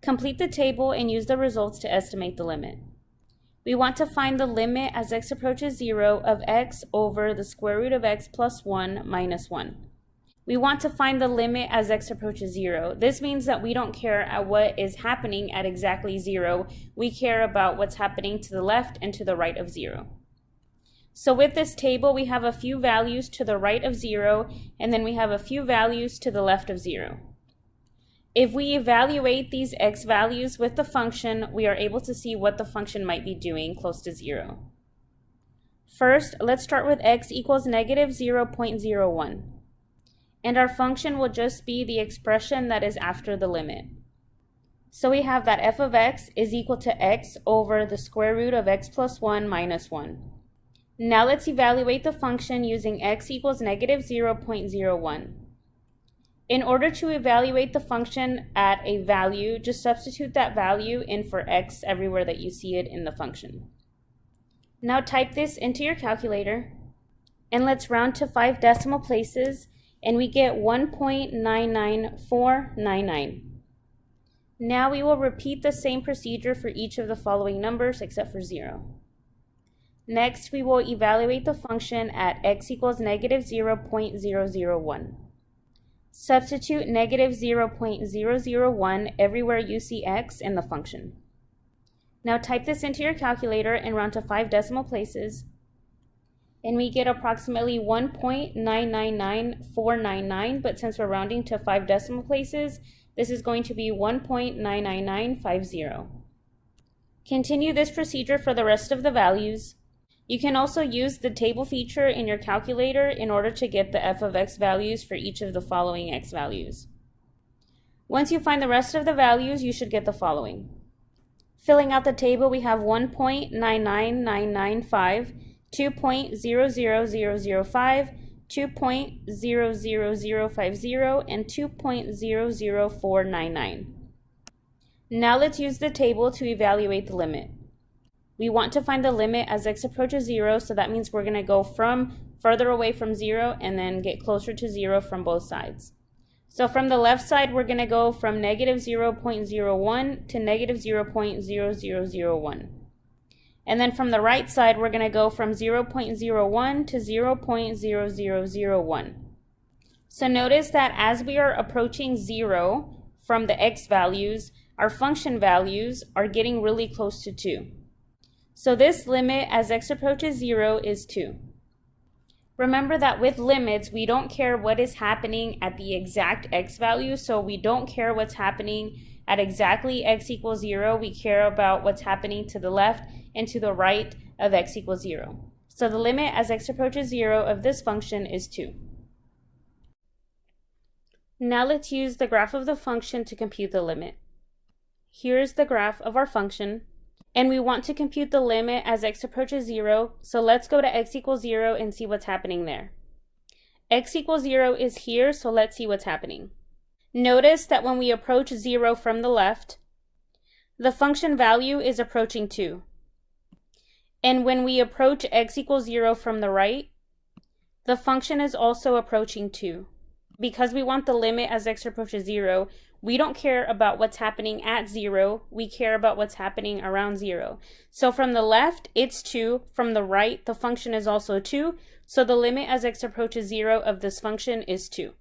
Complete the table and use the results to estimate the limit. We want to find the limit as x approaches 0 of x over the square root of x plus 1 minus 1. We want to find the limit as x approaches 0. This means that we don't care at what is happening at exactly 0. We care about what's happening to the left and to the right of 0. So with this table, we have a few values to the right of 0, and then we have a few values to the left of 0. If we evaluate these x values with the function, we are able to see what the function might be doing close to 0. First, let's start with x equals negative 0.01. And our function will just be the expression that is after the limit. So we have that f of x is equal to x over the square root of x plus 1 minus 1. Now let's evaluate the function using x equals negative 0.01. In order to evaluate the function at a value, just substitute that value in for x everywhere that you see it in the function. Now type this into your calculator, and let's round to 5 decimal places, and we get 1.99499. Now we will repeat the same procedure for each of the following numbers except for 0. Next, we will evaluate the function at x equals negative 0.001. Substitute negative 0.001 everywhere you see x in the function. Now type this into your calculator and round to 5 decimal places, and we get approximately 1.999499, but since we're rounding to 5 decimal places, this is going to be 1.99950. Continue this procedure for the rest of the values. You can also use the table feature in your calculator in order to get the f of x values for each of the following x values. Once you find the rest of the values, you should get the following. Filling out the table, we have 1.99995, 2.00005, 2.00050, and 2.00499. Now let's use the table to evaluate the limit. We want to find the limit as x approaches 0, so that means we're going to go from further away from 0 and then get closer to 0 from both sides. So from the left side, we're going to go from negative 0.01 to negative 0.0001. And then from the right side, we're going to go from 0.01 to 0.0001. So notice that as we are approaching 0 from the x values, our function values are getting really close to 2. So this limit as x approaches 0 is 2. Remember that with limits, we don't care what is happening at the exact x value, so we don't care what's happening at exactly x equals 0. We care about what's happening to the left and to the right of x equals 0. So the limit as x approaches 0 of this function is 2. Now let's use the graph of the function to compute the limit. Here's the graph of our function, and we want to compute the limit as x approaches 0, so let's go to x equals 0 and see what's happening there. X equals 0 is here, so let's see what's happening. Notice that when we approach 0 from the left, the function value is approaching 2. And when we approach x equals 0 from the right, the function is also approaching 2. Because we want the limit as x approaches 0, we don't care about what's happening at 0, we care about what's happening around 0. So from the left, it's 2. From the right, the function is also 2. So the limit as x approaches 0 of this function is 2.